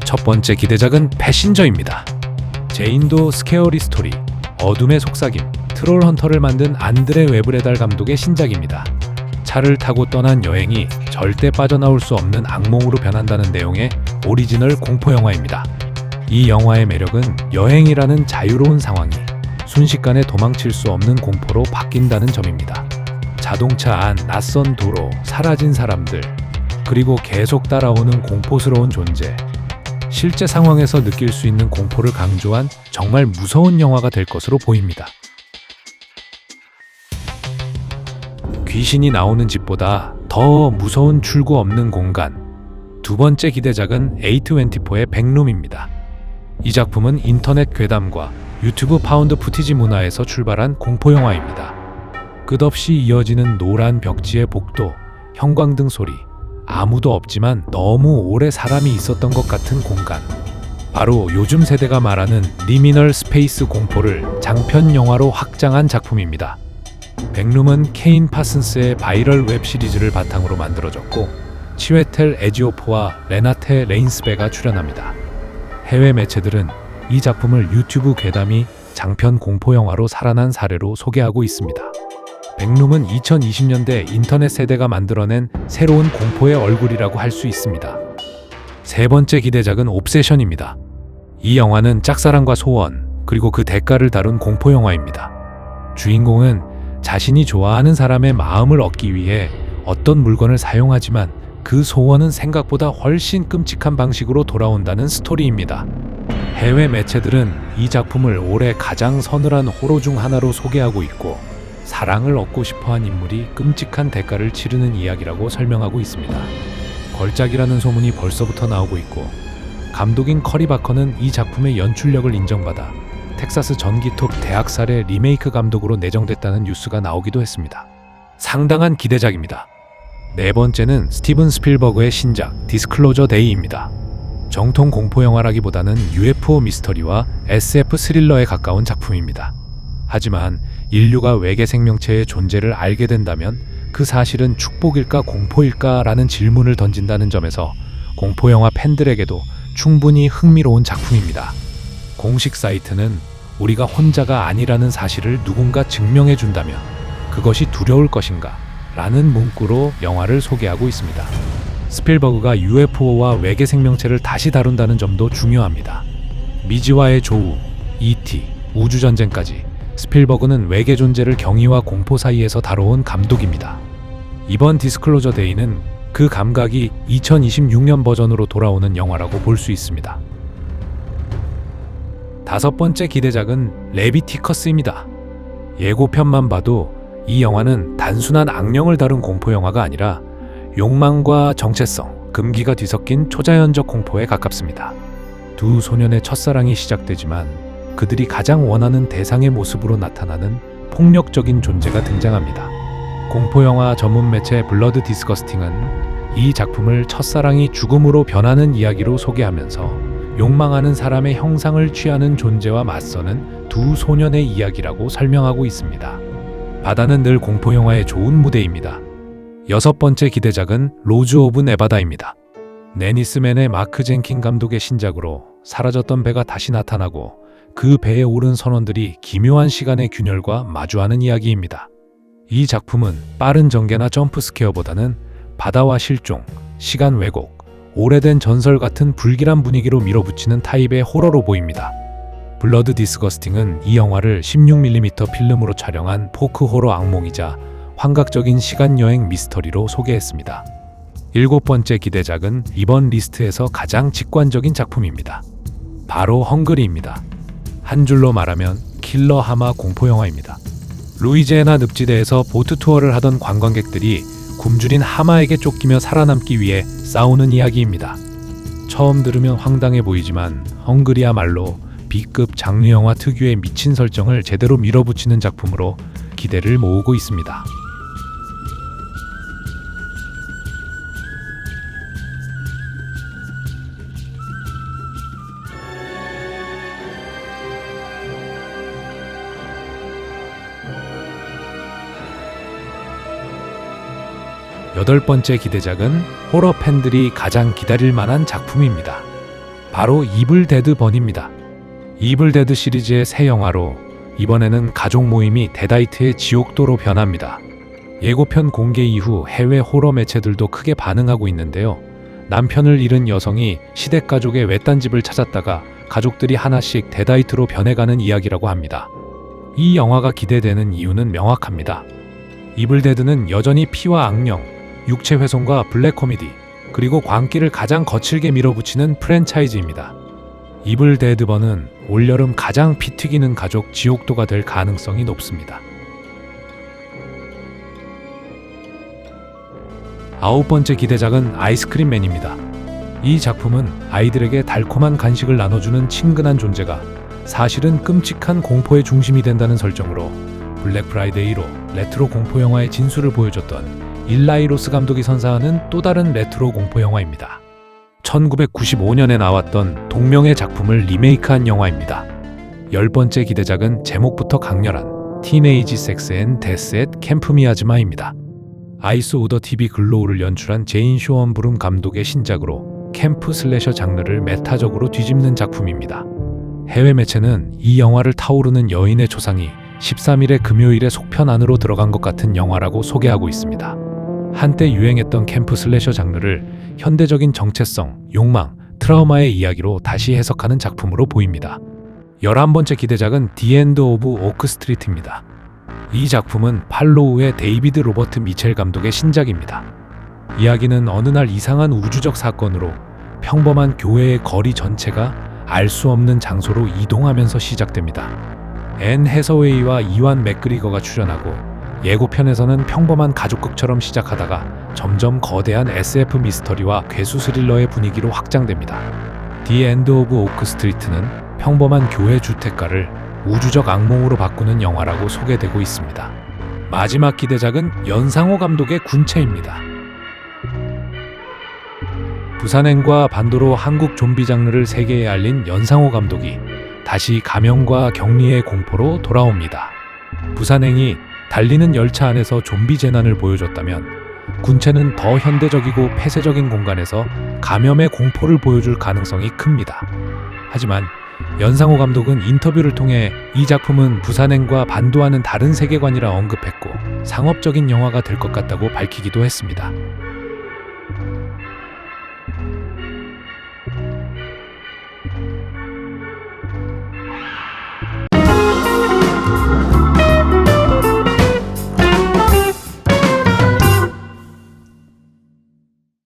첫 번째 기대작은 패신저입니다. 제인도 스케어리 스토리, 어둠의 속삭임, 트롤 헌터를 만든 안드레 웨브레달 감독의 신작입니다. 차를 타고 떠난 여행이 절대 빠져나올 수 없는 악몽으로 변한다는 내용의 오리지널 공포 영화입니다. 이 영화의 매력은 여행이라는 자유로운 상황이 순식간에 도망칠 수 없는 공포로 바뀐다는 점입니다. 자동차 안, 낯선 도로, 사라진 사람들, 그리고 계속 따라오는 공포스러운 존재. 실제 상황에서 느낄 수 있는 공포를 강조한 정말 무서운 영화가 될 것으로 보입니다. 귀신이 나오는 집보다 더 무서운 출구 없는 공간. 두 번째 기대작은 A24의 백룸입니다. 이 작품은 인터넷 괴담과 유튜브 파운드 푸티지 문화에서 출발한 공포 영화입니다. 끝없이 이어지는 노란 벽지의 복도, 형광등 소리, 아무도 없지만 너무 오래 사람이 있었던 것 같은 공간. 바로 요즘 세대가 말하는 리미널 스페이스 공포를 장편 영화로 확장한 작품입니다. 백룸은 케인 파슨스의 바이럴 웹 시리즈를 바탕으로 만들어졌고 치웨텔 에지오프와 레나테 레인스베가 출연합니다. 해외 매체들은 이 작품을 유튜브 괴담이 장편 공포 영화로 살아난 사례로 소개하고 있습니다. 백룸은 2020년대 인터넷 세대가 만들어낸 새로운 공포의 얼굴이라고 할 수 있습니다. 세 번째 기대작은 옵세션입니다. 이 영화는 짝사랑과 소원, 그리고 그 대가를 다룬 공포 영화입니다. 주인공은 자신이 좋아하는 사람의 마음을 얻기 위해 어떤 물건을 사용하지만 그 소원은 생각보다 훨씬 끔찍한 방식으로 돌아온다는 스토리입니다. 해외 매체들은 이 작품을 올해 가장 서늘한 호러 중 하나로 소개하고 있고 사랑을 얻고 싶어한 인물이 끔찍한 대가를 치르는 이야기라고 설명하고 있습니다. 걸작이라는 소문이 벌써부터 나오고 있고 감독인 커리 바커는 이 작품의 연출력을 인정받아 텍사스 전기톱 대학살의 리메이크 감독으로 내정됐다는 뉴스가 나오기도 했습니다. 상당한 기대작입니다. 네 번째는 스티븐 스필버그의 신작 디스클로저 데이입니다. 정통 공포 영화라기보다는 UFO 미스터리와 SF 스릴러에 가까운 작품입니다. 하지만 인류가 외계 생명체의 존재를 알게 된다면 그 사실은 축복일까 공포일까라는 질문을 던진다는 점에서 공포 영화 팬들에게도 충분히 흥미로운 작품입니다. 공식 사이트는 우리가 혼자가 아니라는 사실을 누군가 증명해 준다면 그것이 두려울 것인가? 라는 문구로 영화를 소개하고 있습니다. 스필버그가 UFO와 외계 생명체를 다시 다룬다는 점도 중요합니다. 미지와의 조우, E.T., 우주전쟁까지 스필버그는 외계 존재를 경이와 공포 사이에서 다뤄온 감독입니다. 이번 디스클로저 데이는 그 감각이 2026년 버전으로 돌아오는 영화라고 볼 수 있습니다. 다섯 번째 기대작은 레비티커스입니다. 예고편만 봐도 이 영화는 단순한 악령을 다룬 공포 영화가 아니라 욕망과 정체성, 금기가 뒤섞인 초자연적 공포에 가깝습니다. 두 소년의 첫사랑이 시작되지만 그들이 가장 원하는 대상의 모습으로 나타나는 폭력적인 존재가 등장합니다. 공포영화 전문 매체 블러드 디스거스팅은 이 작품을 첫사랑이 죽음으로 변하는 이야기로 소개하면서 욕망하는 사람의 형상을 취하는 존재와 맞서는 두 소년의 이야기라고 설명하고 있습니다. 바다는 늘 공포영화의 좋은 무대입니다. 여섯 번째 기대작은 로즈 오브 네바다입니다. 네니스맨의 마크 젠킨 감독의 신작으로 사라졌던 배가 다시 나타나고 그 배에 오른 선원들이 기묘한 시간의 균열과 마주하는 이야기입니다. 이 작품은 빠른 전개나 점프 스퀘어보다는 바다와 실종, 시간 왜곡, 오래된 전설 같은 불길한 분위기로 밀어붙이는 타입의 호러로 보입니다. 블러드 디스거스팅은 이 영화를 16mm 필름으로 촬영한 포크 호러 악몽이자 환각적인 시간여행 미스터리로 소개했습니다. 일곱 번째 기대작은 이번 리스트에서 가장 직관적인 작품입니다. 바로 헝그리입니다. 한 줄로 말하면 킬러 하마 공포영화입니다. 루이지애나 늪지대에서 보트 투어를 하던 관광객들이 굶주린 하마에게 쫓기며 살아남기 위해 싸우는 이야기입니다. 처음 들으면 황당해 보이지만 헝그리야말로 B급 장르 영화 특유의 미친 설정을 제대로 밀어붙이는 작품으로 기대를 모으고 있습니다. 8번째 기대작은 호러 팬들이 가장 기다릴 만한 작품입니다. 바로 이블 데드 번입니다. 이블 데드 시리즈의 새 영화로 이번에는 가족 모임이 데다이트의 지옥도로 변합니다. 예고편 공개 이후 해외 호러 매체들도 크게 반응하고 있는데요. 남편을 잃은 여성이 시댁 가족의 외딴 집을 찾았다가 가족들이 하나씩 데다이트로 변해가는 이야기라고 합니다. 이 영화가 기대되는 이유는 명확합니다. 이블 데드는 여전히 피와 악령, 육체 훼손과 블랙 코미디, 그리고 광기를 가장 거칠게 밀어붙이는 프랜차이즈입니다. 이블 데드 번은 올여름 가장 피 튀기는 가족 지옥도가 될 가능성이 높습니다. 9번째 기대작은 아이스크림맨입니다. 이 작품은 아이들에게 달콤한 간식을 나눠주는 친근한 존재가 사실은 끔찍한 공포의 중심이 된다는 설정으로 블랙 프라이데이로 레트로 공포 영화의 진수를 보여줬던 일라이 로스 감독이 선사하는 또 다른 레트로 공포 영화입니다. 1995년에 나왔던 동명의 작품을 리메이크한 영화입니다. 10번째 기대작은 제목부터 강렬한 티네이지 섹스 앤 데스 앳 캠프 미아즈마입니다. 아이스 오더 TV 글로우를 연출한 제인 쇼엄브룸 감독의 신작으로 캠프 슬래셔 장르를 메타적으로 뒤집는 작품입니다. 해외 매체는 이 영화를 타오르는 여인의 초상이 13일의 금요일에 속편 안으로 들어간 것 같은 영화라고 소개하고 있습니다. 한때 유행했던 캠프 슬래셔 장르를 현대적인 정체성, 욕망, 트라우마의 이야기로 다시 해석하는 작품으로 보입니다. 11번째 기대작은 디 엔드 오브 오크 스트리트입니다. 이 작품은 팔로우의 데이비드 로버트 미첼 감독의 신작입니다. 이야기는 어느 날 이상한 우주적 사건으로 평범한 교회의 거리 전체가 알 수 없는 장소로 이동하면서 시작됩니다. 앤 해서웨이와 이완 맥그리거가 출연하고 예고편에서는 평범한 가족극처럼 시작하다가 점점 거대한 SF 미스터리와 괴수 스릴러의 분위기로 확장됩니다. 디 엔드 오브 오크 스트리트는 평범한 교회 주택가를 우주적 악몽으로 바꾸는 영화라고 소개되고 있습니다. 마지막 기대작은 연상호 감독의 군체입니다. 부산행과 반도로 한국 좀비 장르를 세계에 알린 연상호 감독이 다시 감염과 격리의 공포로 돌아옵니다. 부산행이 달리는 열차 안에서 좀비 재난을 보여줬다면 군체는 더 현대적이고 폐쇄적인 공간에서 감염의 공포를 보여줄 가능성이 큽니다. 하지만 연상호 감독은 인터뷰를 통해 이 작품은 부산행과 반도와는 다른 세계관이라 언급했고 상업적인 영화가 될 것 같다고 밝히기도 했습니다.